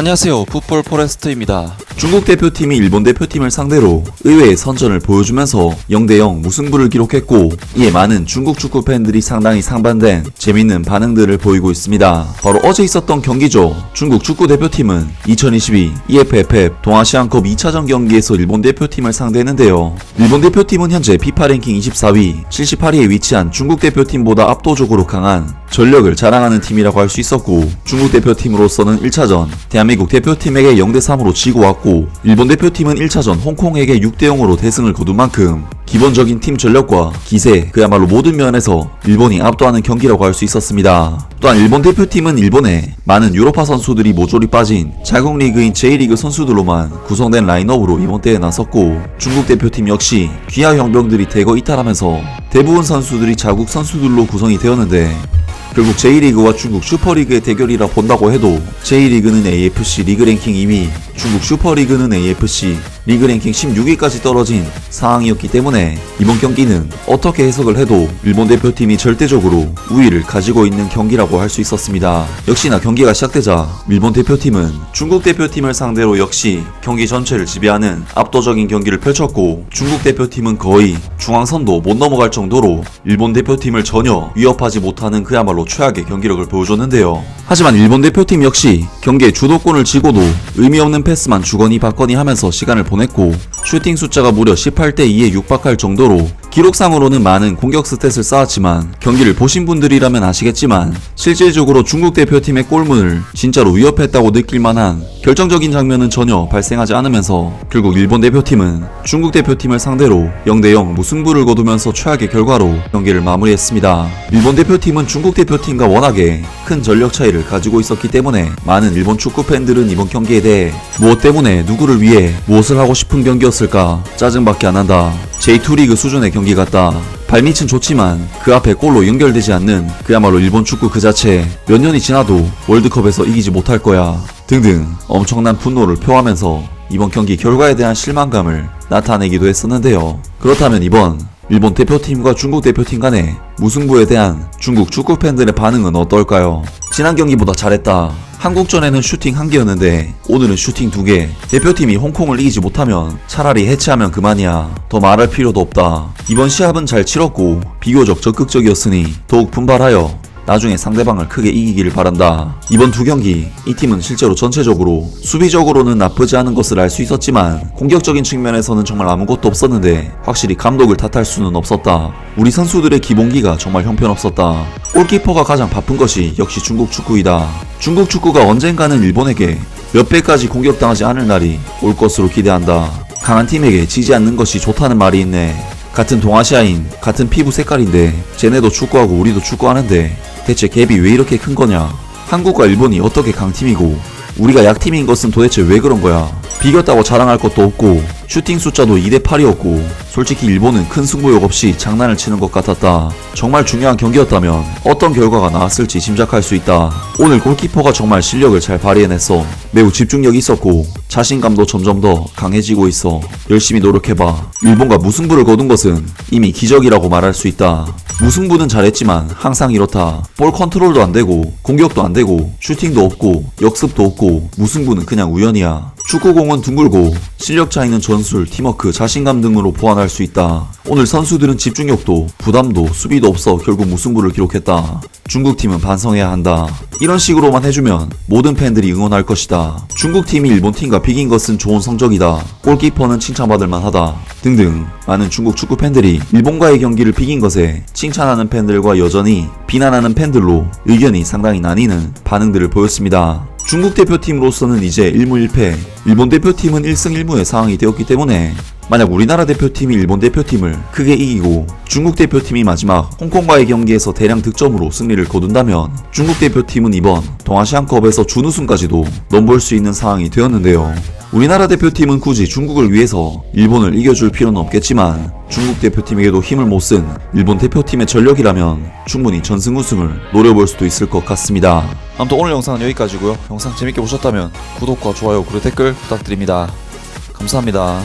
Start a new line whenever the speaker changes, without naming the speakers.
안녕하세요, 풋볼 포레스트입니다.
중국 대표팀이 일본 대표팀을 상대로 의외의 선전을 보여주면서 0대0 무승부를 기록했고, 이에 많은 중국 축구 팬들이 상당히 상반된 재밌는 반응들을 보이고 있습니다. 바로 어제 있었던 경기죠. 중국 축구 대표팀은 2022 EFFF 동아시안컵 2차전 경기에서 일본 대표팀을 상대했는데요. 일본 대표팀은 현재 FIFA 랭킹 24위, 78위에 위치한 중국 대표팀보다 압도적으로 강한 전력을 자랑하는 팀이라고 할 수 있었고, 중국 대표팀으로서는 1차전 대한민국 대표팀에게 0대3으로 지고 왔고, 일본 대표팀은 1차전 홍콩에게 6대0으로 대승을 거둔 만큼 기본적인 팀 전력과 기세, 그야말로 모든 면에서 일본이 압도하는 경기라고 할 수 있었습니다. 또한 일본 대표팀은 일본에 많은 유로파 선수들이 모조리 빠진 자국 리그인 J리그 선수들로만 구성된 라인업으로 이번 대회에 나섰고, 중국 대표팀 역시 귀하 형병들이 대거 이탈하면서 대부분 선수들이 자국 선수들로 구성이 되었는데, 결국 J리그와 중국 슈퍼리그의 대결이라 본다고 해도 J리그는 AFC 리그 랭킹 2위, 중국 슈퍼리그는 AFC 리그 랭킹 16위까지 떨어진 상황이었기 때문에 이번 경기는 어떻게 해석을 해도 일본 대표팀이 절대적으로 우위를 가지고 있는 경기라고 할 수 있었습니다. 역시나 경기가 시작되자 일본 대표팀은 중국 대표팀을 상대로 역시 경기 전체를 지배하는 압도적인 경기를 펼쳤고, 중국 대표팀은 거의 중앙선도 못 넘어갈 정도로 일본 대표팀을 전혀 위협하지 못하는 그야말로 최악의 경기력을 보여줬는데요. 하지만 일본 대표팀 역시 경기의 주도권을 쥐고도 의미 없는 패스만 주거니 받거니 하면서 시간을 보냈고, 슈팅 숫자가 무려 18대2에 육박할 정도로 기록상으로는 많은 공격 스탯을 쌓았지만, 경기를 보신 분들이라면 아시겠지만 실질적으로 중국 대표팀의 골문을 진짜로 위협했다고 느낄 만한 결정적인 장면은 전혀 발생하지 않으면서 결국 일본 대표팀은 중국 대표팀을 상대로 0대0 무승부를 거두면서 최악의 결과로 경기를 마무리했습니다. 일본 대표팀은 중국 대표팀과 워낙에 큰 전력 차이를 가지고 있었기 때문에 많은 일본 축구 팬들은 이번 경기에 대해 무엇 때문에 누구를 위해 무엇을 하고 싶은 경기였을까, 짜증밖에 안 난다, J2 리그 수준의 경기 같다, 발밑은 좋지만 그 앞에 골로 연결되지 않는 그야말로 일본 축구 그 자체, 몇 년이 지나도 월드컵에서 이기지 못할 거야 등등 엄청난 분노를 표하면서 이번 경기 결과에 대한 실망감을 나타내기도 했었는데요. 그렇다면 이번 일본 대표팀과 중국 대표팀 간의 무승부에 대한 중국 축구 팬들의 반응은 어떨까요? 지난 경기보다 잘했다, 한국전에는 슈팅 1개였는데 오늘은 슈팅 2개, 대표팀이 홍콩을 이기지 못하면 차라리 해체하면 그만이야, 더 말할 필요도 없다, 이번 시합은 잘 치렀고 비교적 적극적이었으니 더욱 분발하여 나중에 상대방을 크게 이기기를 바란다. 이번 두 경기 이 팀은 실제로 전체적으로 수비적으로는 나쁘지 않은 것을 알 수 있었지만 공격적인 측면에서는 정말 아무것도 없었는데, 확실히 감독을 탓할 수는 없었다. 우리 선수들의 기본기가 정말 형편없었다. 골키퍼가 가장 바쁜 것이 역시 중국 축구이다. 중국 축구가 언젠가는 일본에게 몇 배까지 공격당하지 않을 날이 올 것으로 기대한다. 강한 팀에게 지지 않는 것이 좋다는 말이 있네. 같은 동아시아인, 같은 피부 색깔인데 쟤네도 축구하고 우리도 축구하는데 대체 갭이 왜 이렇게 큰 거냐? 한국과 일본이 어떻게 강팀이고 우리가 약팀인 것은 도대체 왜 그런 거야? 비겼다고 자랑할 것도 없고 슈팅 숫자도 2대8이었고 솔직히 일본은 큰 승부욕 없이 장난을 치는 것 같았다. 정말 중요한 경기였다면 어떤 결과가 나왔을지 짐작할 수 있다. 오늘 골키퍼가 정말 실력을 잘 발휘해냈어. 매우 집중력이 있었고 자신감도 점점 더 강해지고 있어. 열심히 노력해봐. 일본과 무승부를 거둔 것은 이미 기적이라고 말할 수 있다. 무승부는 잘했지만 항상 이렇다. 볼 컨트롤도 안되고 공격도 안되고 슈팅도 없고 역습도 없고 무승부는 그냥 우연이야. 축구공은 둥글고 실력 차이는 전술, 팀워크, 자신감 등으로 보완할 수 있다. 오늘 선수들은 집중력도 부담도 수비도 없어 결국 무승부를 기록했다. 중국팀은 반성해야 한다. 이런 식으로만 해주면 모든 팬들이 응원할 것이다. 중국팀이 일본팀과 비긴 것은 좋은 성적이다. 골키퍼는 칭찬받을 만하다. 등등 많은 중국 축구 팬들이 일본과의 경기를 비긴 것에 칭찬하는 팬들과 여전히 비난하는 팬들로 의견이 상당히 나뉘는 반응들을 보였습니다. 중국 대표팀으로서는 이제 1무 1패, 일본 대표팀은 1승 1무의 상황이 되었기 때문에 만약 우리나라 대표팀이 일본 대표팀을 크게 이기고 중국 대표팀이 마지막 홍콩과의 경기에서 대량 득점으로 승리를 거둔다면 중국 대표팀은 이번 동아시안컵에서 준우승까지도 넘볼 수 있는 상황이 되었는데요. 우리나라 대표팀은 굳이 중국을 위해서 일본을 이겨줄 필요는 없겠지만 중국 대표팀에게도 힘을 못 쓴 일본 대표팀의 전력이라면 충분히 전승 우승을 노려볼 수도 있을 것 같습니다.
아무튼 오늘 영상은 여기까지고요. 영상 재밌게 보셨다면 구독과 좋아요 그리고 댓글 부탁드립니다. 감사합니다.